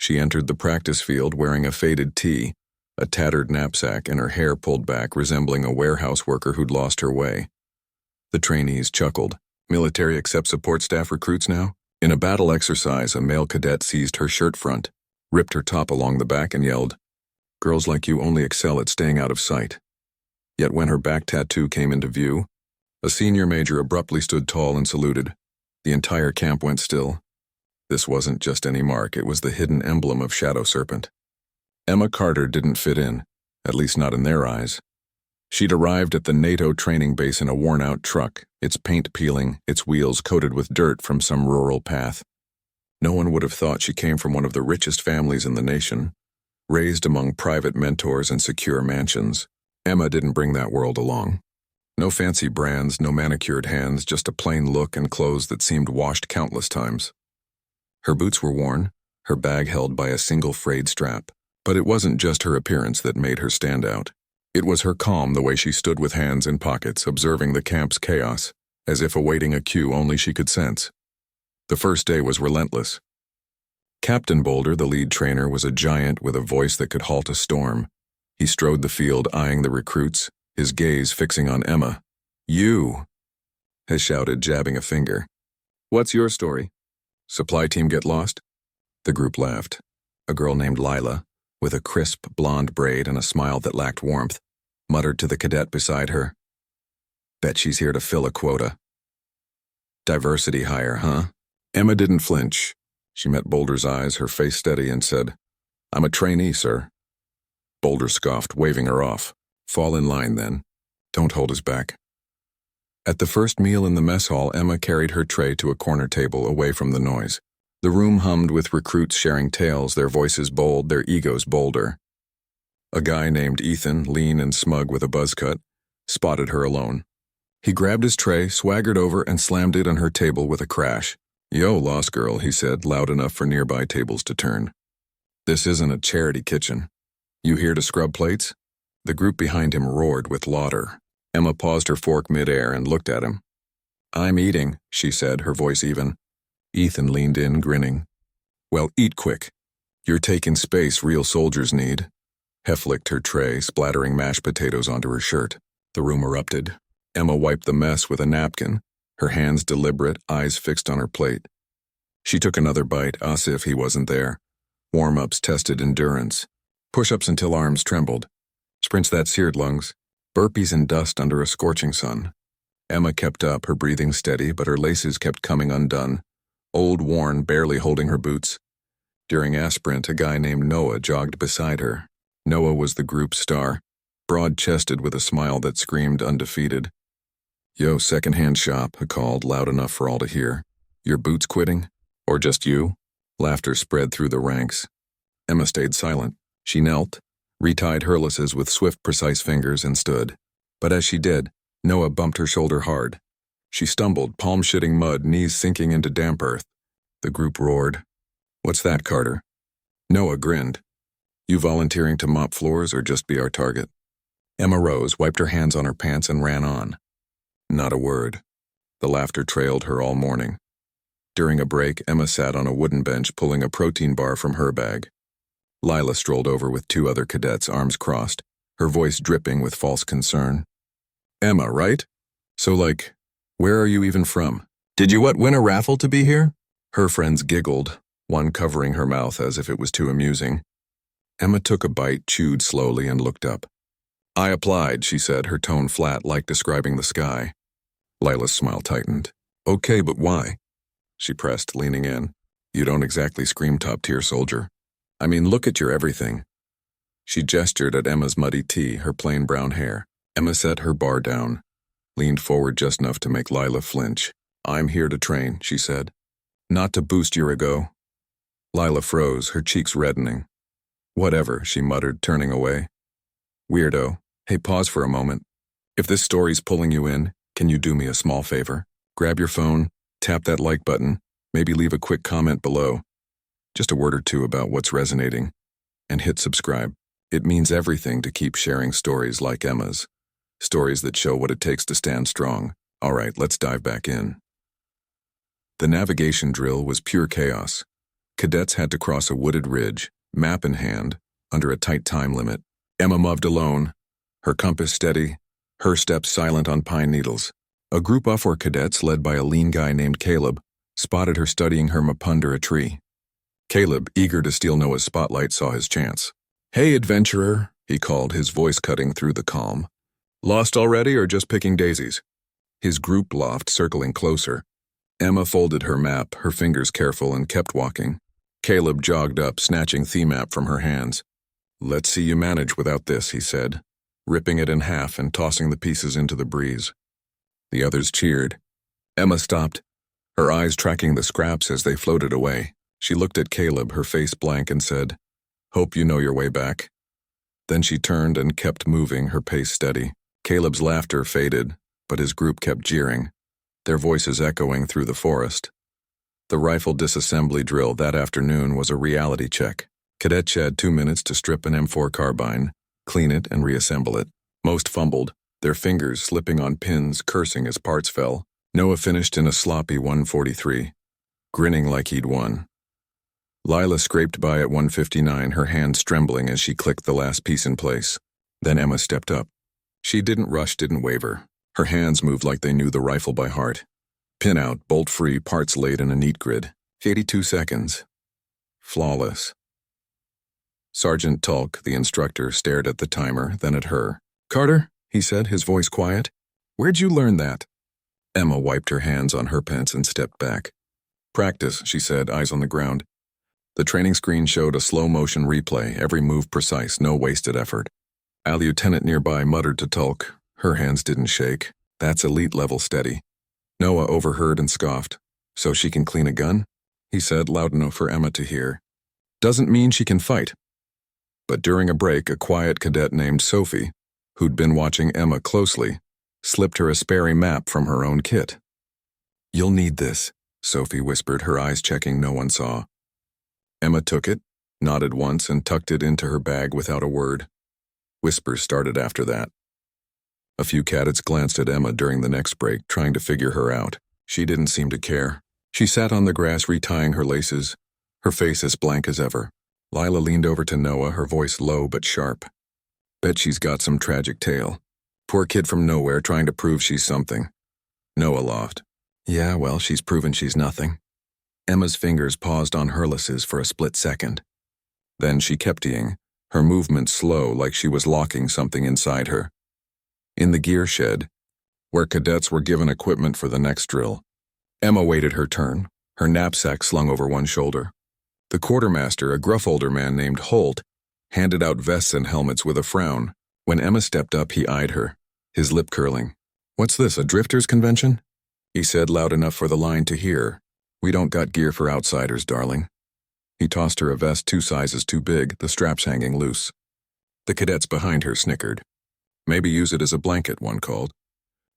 She entered the practice field wearing a faded tee, a tattered knapsack, and her hair pulled back, resembling a warehouse worker who'd lost her way. The trainees chuckled. Military accept support staff recruits now? In a battle exercise, a male cadet seized her shirt front, ripped her top along the back, and yelled, "Girls like you only excel at staying out of sight." Yet when her back tattoo came into view, a senior major abruptly stood tall and saluted. The entire camp went still. This wasn't just any mark, it was the hidden emblem of Shadow Serpent. Emma Carter didn't fit in, at least not in their eyes. She'd arrived at the NATO training base in a worn-out truck, its paint peeling, its wheels coated with dirt from some rural path. No one would have thought she came from one of the richest families in the nation, raised among private mentors and secure mansions. Emma didn't bring that world along. No fancy brands, no manicured hands, just a plain look and clothes that seemed washed countless times. Her boots were worn, her bag held by a single frayed strap. But it wasn't just her appearance that made her stand out. It was her calm, the way she stood with hands in pockets, observing the camp's chaos, as if awaiting a cue only she could sense. The first day was relentless. Captain Boulder, the lead trainer, was a giant with a voice that could halt a storm. He strode the field, eyeing the recruits, his gaze fixing on Emma. "You," he shouted, jabbing a finger. "What's your story? Supply team get lost?" The group laughed. A girl named Lila, with a crisp blonde braid and a smile that lacked warmth, muttered to the cadet beside her, "Bet she's here to fill a quota." "Diversity hire, huh?" Emma didn't flinch. She met Boulder's eyes, her face steady, and said, "I'm a trainee, sir." Boulder scoffed, waving her off. "Fall in line, then. Don't hold us back." At the first meal in the mess hall, Emma carried her tray to a corner table away from the noise. The room hummed with recruits sharing tales, their voices bold, their egos bolder. A guy named Ethan, lean and smug with a buzz cut, spotted her alone. He grabbed his tray, swaggered over, and slammed it on her table with a crash. "Yo, lost girl," he said, loud enough for nearby tables to turn. "This isn't a charity kitchen. You here to scrub plates?" The group behind him roared with laughter. Emma paused her fork midair and looked at him. "I'm eating," she said, her voice even. Ethan leaned in, grinning. "Well, eat quick. You're taking space real soldiers need." Hef licked her tray, splattering mashed potatoes onto her shirt. The room erupted. Emma wiped the mess with a napkin, her hands deliberate, eyes fixed on her plate. She took another bite, as if he wasn't there. Warm-ups tested endurance. Push-ups until arms trembled. Sprints that seared lungs. Burpees in dust under a scorching sun. Emma kept up, her breathing steady, but her laces kept coming undone. Old, worn, barely holding her boots. During a sprint, a guy named Noah jogged beside her. Noah was the group's star, broad-chested with a smile that screamed undefeated. "Yo, second-hand shop," he called, loud enough for all to hear. "Your boots quitting? Or just you?" Laughter spread through the ranks. Emma stayed silent. She knelt, retied her laces with swift, precise fingers, and stood. But as she did, Noah bumped her shoulder hard. She stumbled, palm-shitting mud, knees sinking into damp earth. The group roared. "What's that, Carter?" Noah grinned. "You volunteering to mop floors or just be our target?" Emma rose, wiped her hands on her pants, and ran on. Not a word. The laughter trailed her all morning. During a break, Emma sat on a wooden bench pulling a protein bar from her bag. Lila strolled over with two other cadets, arms crossed, her voice dripping with false concern. "Emma, right? So where are you even from? Did you win a raffle to be here?" Her friends giggled, one covering her mouth as if it was too amusing. Emma took a bite, chewed slowly, and looked up. "I applied," she said, her tone flat like describing the sky. Lila's smile tightened. "Okay, but why?" She pressed, leaning in. "You don't exactly scream top-tier soldier. I mean, look at your everything." She gestured at Emma's muddy tee, her plain brown hair. Emma set her bar down, leaned forward just enough to make Lila flinch. "I'm here to train," she said. "Not to boost your ego." Lila froze, her cheeks reddening. "Whatever," she muttered, turning away. "Weirdo. Hey, pause for a moment. If this story's pulling you in, can you do me a small favor? Grab your phone, tap that like button, maybe leave a quick comment below. Just a word or two about what's resonating. And hit subscribe. It means everything to keep sharing stories like Emma's. Stories that show what it takes to stand strong. All right, let's dive back in. The navigation drill was pure chaos. Cadets had to cross a wooded ridge, map in hand, under a tight time limit. Emma moved alone, her compass steady, her steps silent on pine needles. A group of cadets, led by a lean guy named Caleb, spotted her studying her map under a tree. Caleb, eager to steal Noah's spotlight, saw his chance. "Hey, adventurer," he called, his voice cutting through the calm. "Lost already or just picking daisies?" His group laughed, circling closer. Emma folded her map, her fingers careful, and kept walking. Caleb jogged up, snatching the map from her hands. "Let's see you manage without this," he said, ripping it in half and tossing the pieces into the breeze. The others cheered. Emma stopped, her eyes tracking the scraps as they floated away. She looked at Caleb, her face blank, and said, "Hope you know your way back." Then she turned and kept moving, her pace steady. Caleb's laughter faded, but his group kept jeering, their voices echoing through the forest. The rifle disassembly drill that afternoon was a reality check. Cadets had 2 minutes to strip an M4 carbine, clean it, and reassemble it. Most fumbled, their fingers slipping on pins, cursing as parts fell. Noah finished in a sloppy 143, grinning like he'd won. Lila scraped by at 159, her hands trembling as she clicked the last piece in place. Then Emma stepped up. She didn't rush, didn't waver. Her hands moved like they knew the rifle by heart. Pin out, bolt free, parts laid in a neat grid. 82 seconds. Flawless. Sergeant Tulk, the instructor, stared at the timer, then at her. "Carter," he said, his voice quiet, "where'd you learn that?" Emma wiped her hands on her pants and stepped back. "Practice," she said, eyes on the ground. The training screen showed a slow-motion replay, every move precise, no wasted effort. A lieutenant nearby muttered to Tulk. Her hands didn't shake. "That's elite-level steady." Noah overheard and scoffed. "So she can clean a gun?" he said, loud enough for Emma to hear. "Doesn't mean she can fight." But during a break, a quiet cadet named Sophie, who'd been watching Emma closely, slipped her a Sperry map from her own kit. "You'll need this," Sophie whispered, her eyes checking no one saw. Emma took it, nodded once, and tucked it into her bag without a word. Whispers started after that. A few cadets glanced at Emma during the next break, trying to figure her out. She didn't seem to care. She sat on the grass retying her laces, her face as blank as ever. Lila leaned over to Noah, her voice low but sharp. "Bet she's got some tragic tale. Poor kid from nowhere trying to prove she's something." Noah laughed. "Yeah, well, she's proven she's nothing." Emma's fingers paused on her laces for a split second. Then she kept eating, her movement slow like she was locking something inside her. In the gear shed, where cadets were given equipment for the next drill, Emma waited her turn, her knapsack slung over one shoulder. The quartermaster, a gruff older man named Holt, handed out vests and helmets with a frown. When Emma stepped up, he eyed her, his lip curling. "What's this, a drifters' convention?" he said loud enough for the line to hear. "We don't got gear for outsiders, darling." He tossed her a vest 2 sizes too big, the straps hanging loose. The cadets behind her snickered. "Maybe use it as a blanket," one called.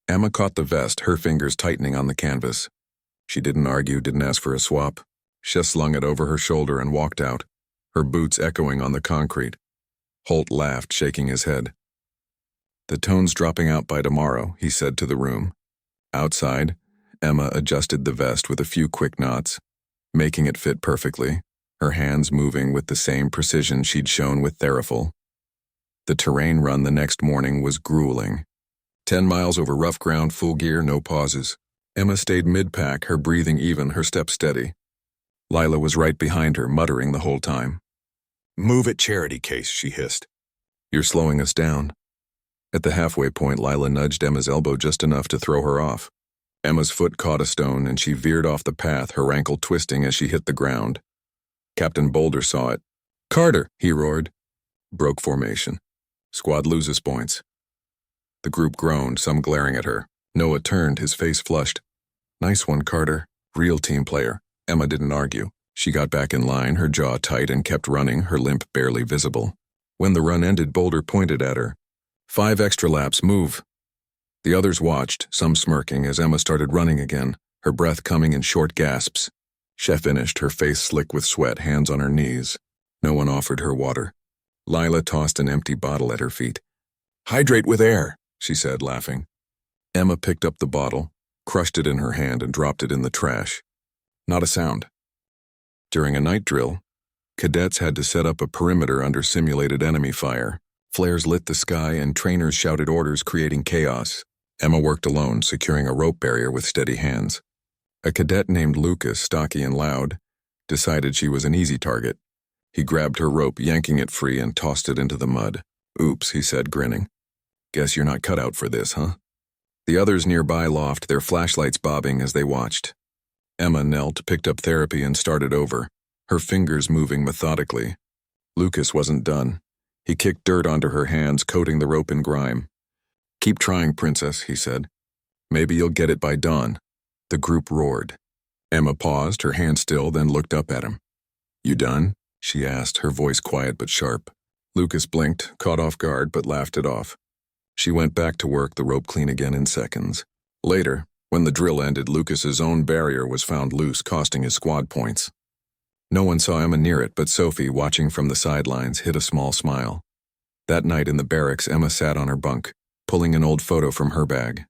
Emma caught the vest, her fingers tightening on the canvas. She didn't argue, didn't ask for a swap. She slung it over her shoulder and walked out, her boots echoing on the concrete. Holt laughed, shaking his head. "The tone's dropping out by tomorrow," he said to the room. Outside, Emma adjusted the vest with a few quick knots, making it fit perfectly, her hands moving with the same precision she'd shown with Therafil. The terrain run the next morning was grueling. 10 miles over rough ground, full gear, no pauses. Emma stayed mid-pack, her breathing even, her steps steady. Lila was right behind her, muttering the whole time. "Move it, charity case," she hissed. "You're slowing us down." At the halfway point, Lila nudged Emma's elbow just enough to throw her off. Emma's foot caught a stone, and she veered off the path, her ankle twisting as she hit the ground. Captain Boulder saw it. "Carter," he roared. Broke formation. Squad loses points. The group groaned, some glaring at her. Noah turned, his face flushed. "Nice one, Carter. Real team player." Emma didn't argue. She got back in line, her jaw tight, and kept running, her limp barely visible. When the run ended, Boulder pointed at her. 5 extra laps, move." The others watched, some smirking, as Emma started running again, her breath coming in short gasps. She finished, her face slick with sweat, hands on her knees. No one offered her water. Lila tossed an empty bottle at her feet. "Hydrate with air," she said, laughing. Emma picked up the bottle, crushed it in her hand, and dropped it in the trash. Not a sound. During a night drill, cadets had to set up a perimeter under simulated enemy fire. Flares lit the sky and trainers shouted orders, creating chaos. Emma worked alone, securing a rope barrier with steady hands. A cadet named Lucas, stocky and loud, decided she was an easy target. He grabbed her rope, yanking it free, and tossed it into the mud. "Oops," he said, grinning. "Guess you're not cut out for this, huh?" The others nearby laughed, their flashlights bobbing as they watched. Emma knelt, picked up therapy, and started over, her fingers moving methodically. Lucas wasn't done. He kicked dirt onto her hands, coating the rope in grime. "Keep trying, princess," he said. "Maybe you'll get it by dawn." The group roared. Emma paused, her hand still, then looked up at him. "You done?" she asked, her voice quiet but sharp. Lucas blinked, caught off guard, but laughed it off. She went back to work, the rope clean again in seconds. Later, when the drill ended, Lucas's own barrier was found loose, costing his squad points. No one saw Emma near it, but Sophie, watching from the sidelines, hid a small smile. That night in the barracks, Emma sat on her bunk, pulling an old photo from her bag.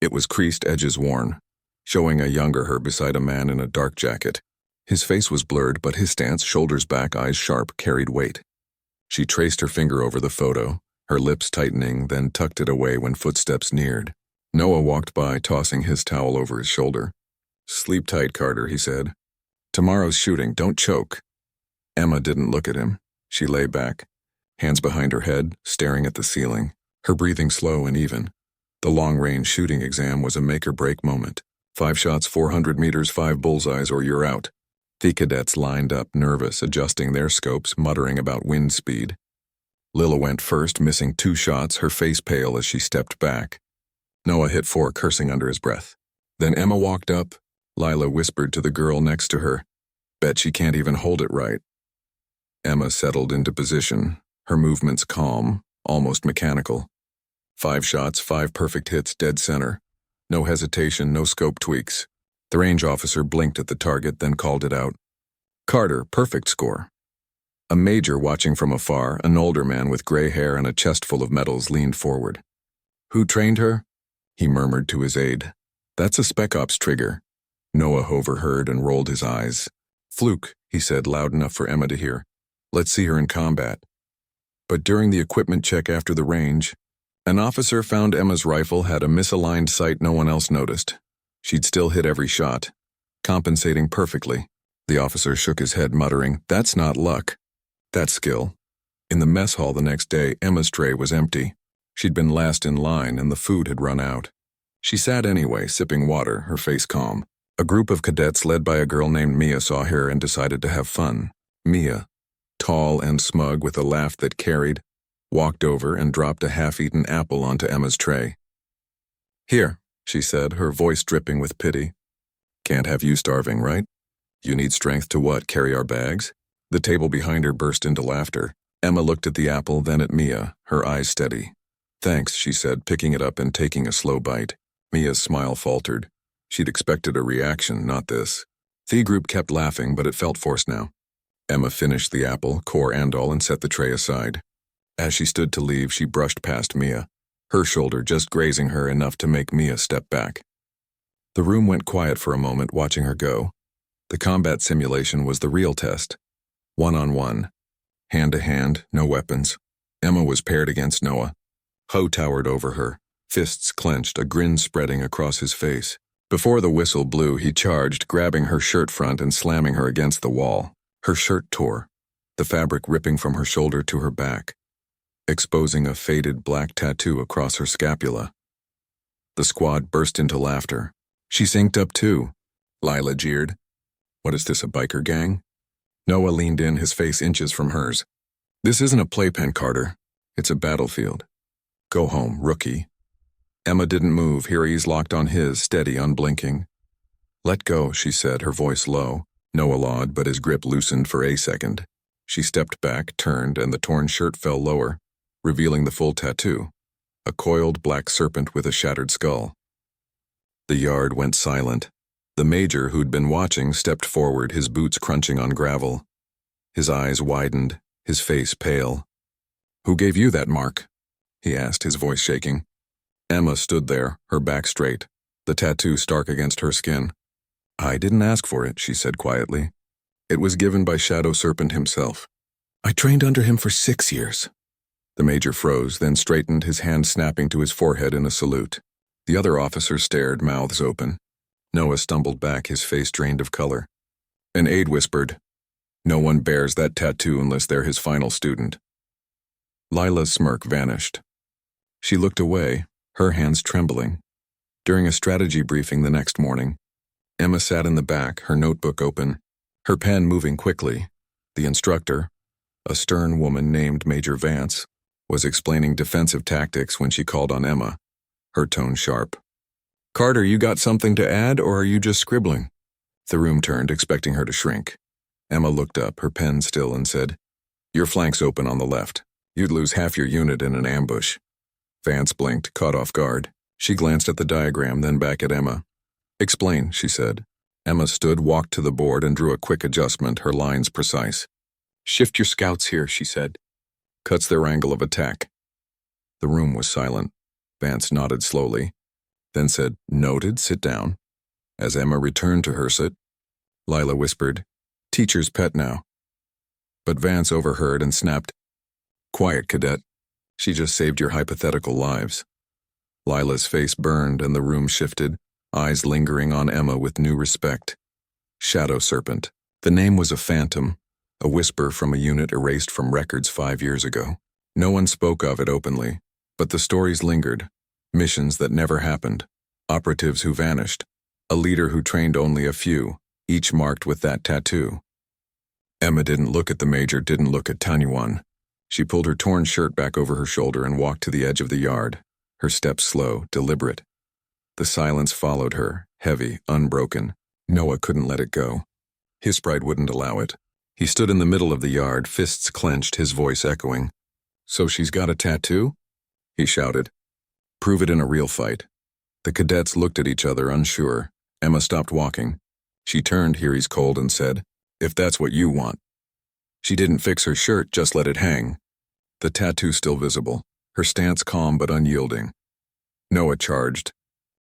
It was creased, edges worn, showing a younger her beside a man in a dark jacket. His face was blurred, but his stance, shoulders back, eyes sharp, carried weight. She traced her finger over the photo, her lips tightening, then tucked it away when footsteps neared. Noah walked by, tossing his towel over his shoulder. "Sleep tight, Carter," he said. "Tomorrow's shooting, don't choke." Emma didn't look at him. She lay back, hands behind her head, staring at the ceiling, her breathing slow and even. The long-range shooting exam was a make-or-break moment. 5 shots, 400 meters, 5 bullseyes, or you're out. The cadets lined up, nervous, adjusting their scopes, muttering about wind speed. Lila went first, missing 2 shots, her face pale as she stepped back. Noah hit 4, cursing under his breath. Then Emma walked up. Lila whispered to the girl next to her, "Bet she can't even hold it right." Emma settled into position, her movements calm, almost mechanical. 5 shots, 5 perfect hits, dead center. No hesitation, no scope tweaks. The range officer blinked at the target, then called it out. "Carter, perfect score." A major watching from afar, an older man with gray hair and a chest full of medals, leaned forward. "Who trained her?" he murmured to his aide. "That's a Spec Ops trigger." Noah overheard and rolled his eyes. "Fluke," he said, loud enough for Emma to hear. "Let's see her in combat." But during the equipment check after the range, an officer found Emma's rifle had a misaligned sight no one else noticed. She'd still hit every shot, compensating perfectly. The officer shook his head, muttering, "That's not luck. That's skill." In the mess hall the next day, Emma's tray was empty. She'd been last in line and the food had run out. She sat anyway, sipping water, her face calm. A group of cadets led by a girl named Mia saw her and decided to have fun. Mia, tall and smug with a laugh that carried, walked over and dropped a half-eaten apple onto Emma's tray. "Here," she said, her voice dripping with pity. "Can't have you starving, right? You need strength to what, carry our bags?" The table behind her burst into laughter. Emma looked at the apple, then at Mia, her eyes steady. "Thanks," she said, picking it up and taking a slow bite. Mia's smile faltered. She'd expected a reaction, not this. The group kept laughing, but it felt forced now. Emma finished the apple, core and all, and set the tray aside. As she stood to leave, she brushed past Mia, her shoulder just grazing her enough to make Mia step back. The room went quiet for a moment, watching her go. The combat simulation was the real test. 1-on-1. Hand-to-hand, no weapons. Emma was paired against Noah. Ho towered over her, fists clenched, a grin spreading across his face. Before the whistle blew, he charged, grabbing her shirt front and slamming her against the wall. Her shirt tore, the fabric ripping from her shoulder to her back, exposing a faded black tattoo across her scapula. The squad burst into laughter. "She synced up too," Lila jeered. "What is this, a biker gang?" Noah leaned in, his face inches from hers. "This isn't a playpen, Carter. It's a battlefield. Go home, rookie." Emma didn't move, her eyes locked on his, steady, unblinking. "Let go," she said, her voice low. Noah lawed, but his grip loosened for a second. She stepped back, turned, and the torn shirt fell lower, revealing the full tattoo, a coiled black serpent with a shattered skull. The yard went silent. The major, who'd been watching, stepped forward, his boots crunching on gravel. His eyes widened, his face pale. "Who gave you that mark?" he asked, his voice shaking. Emma stood there, her back straight, the tattoo stark against her skin. "I didn't ask for it," she said quietly. It was given by Shadow Serpent himself. I trained under him for 6 years. The major froze, then straightened, his hand snapping to his forehead in a salute. The other officers stared, mouths open. Noah stumbled back, his face drained of color. An aide whispered, "No one bears that tattoo unless they're his final student." Lila's smirk vanished. She looked away, her hands trembling. During a strategy briefing the next morning, Emma sat in the back, her notebook open, her pen moving quickly. The instructor, a stern woman named Major Vance, was explaining defensive tactics when she called on Emma, her tone sharp. "Carter, you got something to add, or are you just scribbling?" The room turned, expecting her to shrink. Emma looked up, her pen still, and said, "Your flank's open on the left. You'd lose half your unit in an ambush." Vance blinked, caught off guard. She glanced at the diagram, then back at Emma. "Explain," she said. Emma stood, walked to the board, and drew a quick adjustment, her lines precise. "Shift your scouts here," she said. "Cuts their angle of attack." The room was silent. Vance nodded slowly, then said, "Noted, sit down." As Emma returned to her seat, Lila whispered, "Teacher's pet now." But Vance overheard and snapped, "Quiet, cadet. She just saved your hypothetical lives." Lila's face burned and the room shifted, eyes lingering on Emma with new respect. Shadow Serpent. The name was a phantom, a whisper from a unit erased from records 5 years ago. No one spoke of it openly, but the stories lingered. Missions that never happened. Operatives who vanished. A leader who trained only a few, each marked with that tattoo. Emma didn't look at the major, didn't look at Tanyuan. She pulled her torn shirt back over her shoulder and walked to the edge of the yard, her steps slow, deliberate. The silence followed her, heavy, unbroken. Noah couldn't let it go. His pride wouldn't allow it. He stood in the middle of the yard, fists clenched, his voice echoing. "So she's got a tattoo?" he shouted. "Prove it in a real fight." The cadets looked at each other, unsure. Emma stopped walking. She turned, Heary's cold, and said, "If that's what you want." She didn't fix her shirt, just let it hang. The tattoo still visible, her stance calm but unyielding. Noah charged.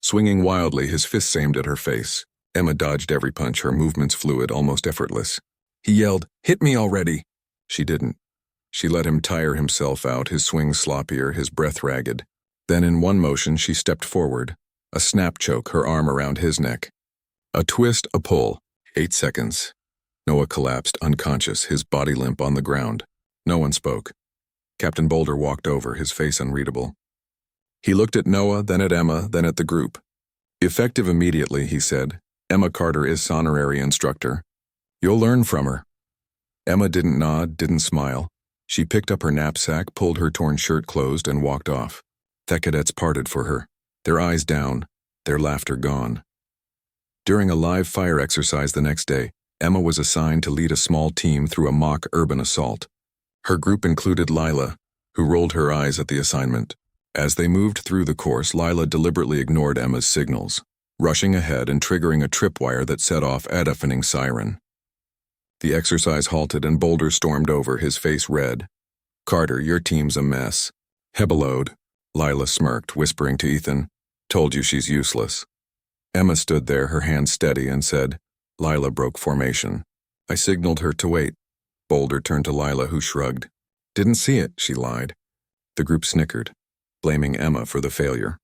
Swinging wildly, his fists aimed at her face. Emma dodged every punch, her movements fluid, almost effortless. He yelled, "Hit me already!" She didn't. She let him tire himself out, his swing sloppier, his breath ragged. Then in one motion she stepped forward. A snap choke, her arm around his neck. A twist, a pull. 8 seconds. Noah collapsed, unconscious, his body limp on the ground. No one spoke. Captain Boulder walked over, his face unreadable. He looked at Noah, then at Emma, then at the group. "Effective immediately," he said. "Emma Carter is honorary instructor. You'll learn from her." Emma didn't nod, didn't smile. She picked up her knapsack, pulled her torn shirt closed, and walked off. The cadets parted for her, their eyes down, their laughter gone. During a live fire exercise the next day, Emma was assigned to lead a small team through a mock urban assault. Her group included Lila, who rolled her eyes at the assignment. As they moved through the course, Lila deliberately ignored Emma's signals, rushing ahead and triggering a tripwire that set off a deafening siren. The exercise halted and Boulder stormed over, his face red. "Carter, your team's a mess." "Hebelode," Lila smirked, whispering to Ethan, "Told you she's useless." Emma stood there, her hands steady, and said, Lila broke formation. I signaled her to wait. Boulder turned to Lila, who shrugged. "Didn't see it," she lied. The group snickered, blaming Emma for the failure.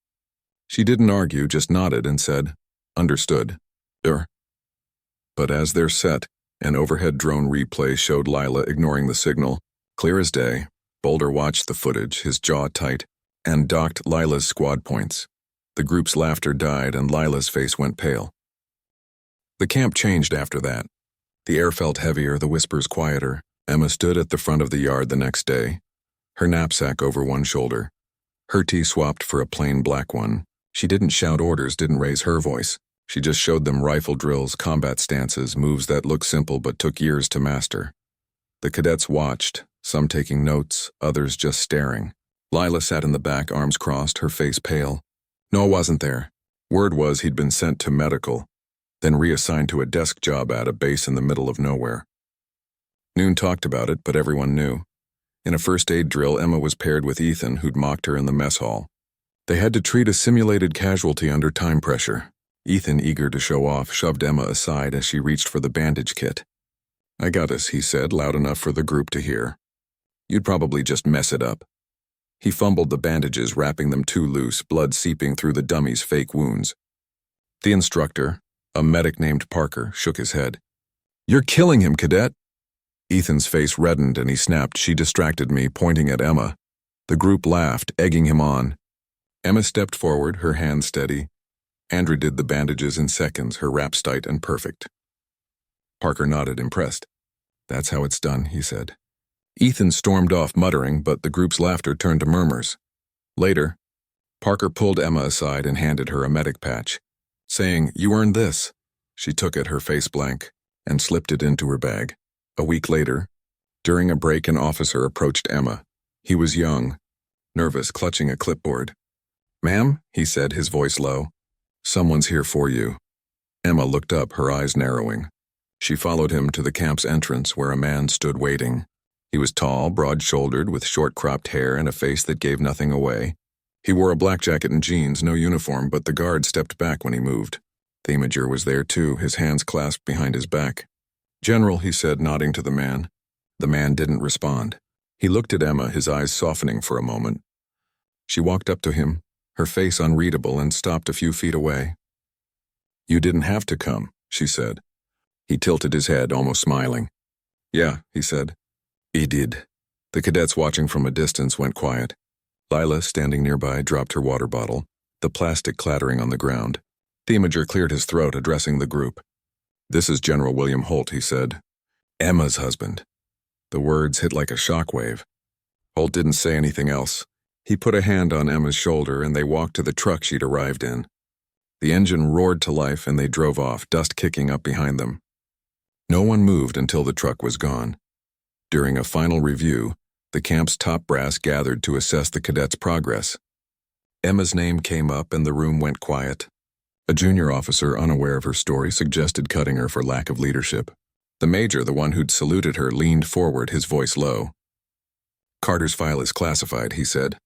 She didn't argue, just nodded and said, "Understood. But as they're set, an overhead drone replay showed Lila ignoring the signal. Clear as day, Boulder watched the footage, his jaw tight, and docked Lila's squad points. The group's laughter died and Lila's face went pale. The camp changed after that. The air felt heavier, the whispers quieter. Emma stood at the front of the yard the next day, her knapsack over one shoulder. Her tee swapped for a plain black one. She didn't shout orders, didn't raise her voice. She just showed them rifle drills, combat stances, moves that looked simple but took years to master. The cadets watched, some taking notes, others just staring. Lila sat in the back, arms crossed, her face pale. Noah wasn't there. Word was he'd been sent to medical, then reassigned to a desk job at a base in the middle of nowhere. Noon talked about it, but everyone knew. In a first aid drill, Emma was paired with Ethan, who'd mocked her in the mess hall. They had to treat a simulated casualty under time pressure. Ethan, eager to show off, shoved Emma aside as she reached for the bandage kit. "I got us," he said, loud enough for the group to hear. "You'd probably just mess it up." He fumbled the bandages, wrapping them too loose, blood seeping through the dummy's fake wounds. The instructor, a medic named Parker, shook his head. "You're killing him, cadet." Ethan's face reddened and he snapped, "She distracted me," pointing at Emma. The group laughed, egging him on. Emma stepped forward, her hands steady. Andrew did the bandages in seconds, her wraps tight and perfect. Parker nodded, impressed. "That's how it's done," he said. Ethan stormed off, muttering, but the group's laughter turned to murmurs. Later, Parker pulled Emma aside and handed her a medic patch, saying, "You earned this." She took it, her face blank, and slipped it into her bag. A week later, during a break, an officer approached Emma. He was young, nervous, clutching a clipboard. "Ma'am," he said, his voice low, "someone's here for you." Emma looked up, her eyes narrowing. She followed him to the camp's entrance, where a man stood waiting. He was tall, broad-shouldered, with short-cropped hair and a face that gave nothing away. He wore a black jacket and jeans, no uniform, but the guard stepped back when he moved. The imager was there too, his hands clasped behind his back. "General," he said, nodding to the man. The man didn't respond. He looked at Emma, his eyes softening for a moment. She walked up to him, her face unreadable, and stopped a few feet away. "You didn't have to come," she said. He tilted his head, almost smiling. "Yeah," he said. He did. The cadets watching from a distance went quiet. Lila, standing nearby, dropped her water bottle, the plastic clattering on the ground. The imager cleared his throat, addressing the group. "This is General William Holt," he said. "Emma's husband." The words hit like a shockwave. Holt didn't say anything else. He put a hand on Emma's shoulder and they walked to the truck she'd arrived in. The engine roared to life and they drove off, dust kicking up behind them. No one moved until the truck was gone. During a final review, the camp's top brass gathered to assess the cadets' progress. Emma's name came up and the room went quiet. A junior officer, unaware of her story, suggested cutting her for lack of leadership. The major, the one who'd saluted her, leaned forward, his voice low. "Carter's file is classified," he said.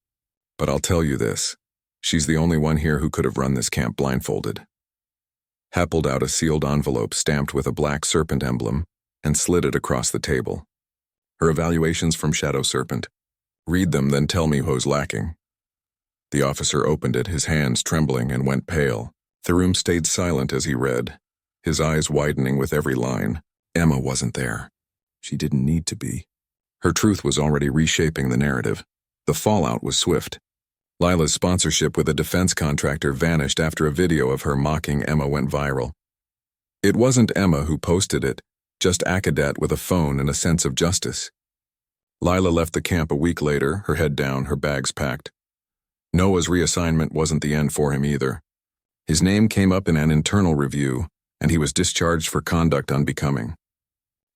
"But I'll tell you this. She's the only one here who could have run this camp blindfolded." Hap pulled out a sealed envelope stamped with a black serpent emblem and slid it across the table. "Her evaluations from Shadow Serpent. Read them, then tell me who's lacking." The officer opened it, his hands trembling, and went pale. The room stayed silent as he read, his eyes widening with every line. Emma wasn't there. She didn't need to be. Her truth was already reshaping the narrative. The fallout was swift. Lila's sponsorship with a defense contractor vanished after a video of her mocking Emma went viral. It wasn't Emma who posted it, just a cadet with a phone and a sense of justice. Lila left the camp a week later, her head down, her bags packed. Noah's reassignment wasn't the end for him either. His name came up in an internal review, and he was discharged for conduct unbecoming.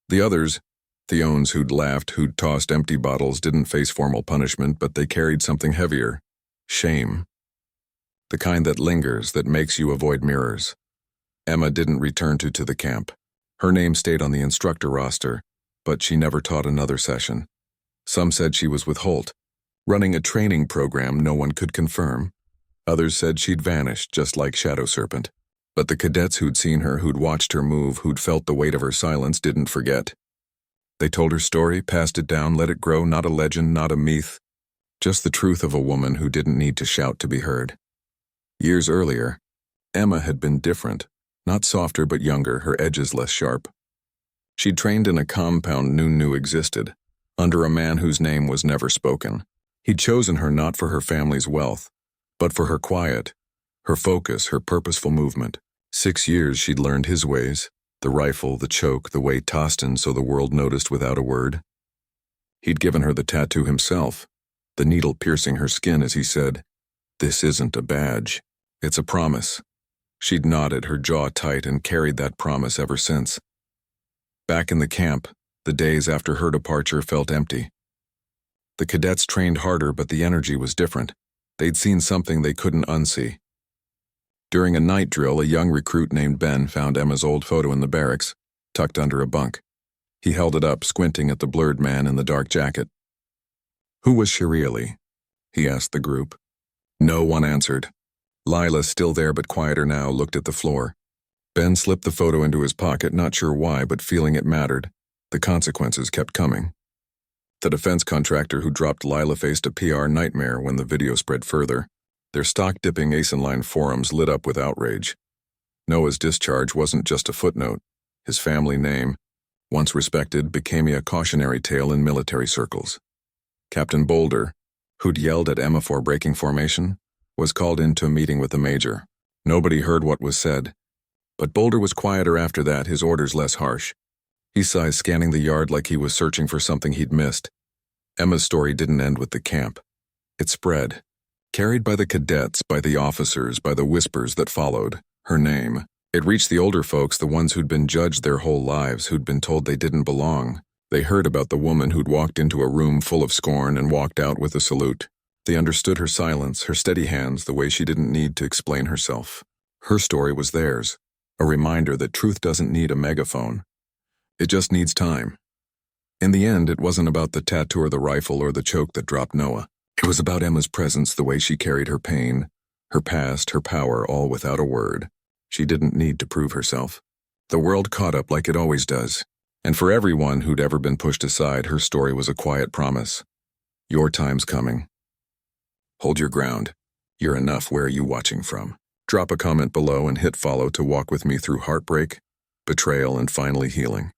The others, Theons who'd laughed, who'd tossed empty bottles, didn't face formal punishment, but they carried something heavier. Shame. The kind that lingers, that makes you avoid mirrors. Emma didn't return to the camp. Her name stayed on the instructor roster, but she never taught another session. Some said she was with Holt, running a training program no one could confirm. Others said she'd vanished, just like Shadow Serpent. But the cadets who'd seen her, who'd watched her move, who'd felt the weight of her silence, didn't forget. They told her story, passed it down, let it grow, not a legend, not a myth, just the truth of a woman who didn't need to shout to be heard. Years earlier, Emma had been different, not softer but younger, her edges less sharp. She'd trained in a compound knew existed, under a man whose name was never spoken. He'd chosen her not for her family's wealth, but for her quiet, her focus, her purposeful movement. 6 years she'd learned his ways, the rifle, the choke, the way tossed in so the world noticed without a word. He'd given her the tattoo himself, the needle piercing her skin as he said, "This isn't a badge, it's a promise." She'd nodded, her jaw tight, and carried that promise ever since. Back in the camp, the days after her departure felt empty. The cadets trained harder, but the energy was different. They'd seen something they couldn't unsee. During a night drill, a young recruit named Ben found Emma's old photo in the barracks, tucked under a bunk. He held it up, squinting at the blurred man in the dark jacket. "Who was she really?" he asked the group. No one answered. Lila, still there but quieter now, looked at the floor. Ben slipped the photo into his pocket, not sure why, but feeling it mattered. The consequences kept coming. The defense contractor who dropped Lila faced a PR nightmare when the video spread further. Their stock-dipping Ace-in-Line forums lit up with outrage. Noah's discharge wasn't just a footnote. His family name, once respected, became a cautionary tale in military circles. Captain Boulder, who'd yelled at Emma for breaking formation, was called into a meeting with the major. Nobody heard what was said, but Boulder was quieter after that, his orders less harsh. He sighed, scanning the yard like he was searching for something he'd missed. Emma's story didn't end with the camp. It spread, carried by the cadets, by the officers, by the whispers that followed. Her name. It reached the older folks, the ones who'd been judged their whole lives, who'd been told they didn't belong. They heard about the woman who'd walked into a room full of scorn and walked out with a salute. They understood her silence, her steady hands, the way she didn't need to explain herself. Her story was theirs, a reminder that truth doesn't need a megaphone. It just needs time. In the end, it wasn't about the tattoo or the rifle or the choke that dropped Noah. It was about Emma's presence, the way she carried her pain, her past, her power, all without a word. She didn't need to prove herself. The world caught up like it always does. And for everyone who'd ever been pushed aside, her story was a quiet promise. Your time's coming. Hold your ground. You're enough. Where are you watching from? Drop a comment below and hit follow to walk with me through heartbreak, betrayal, and finally healing.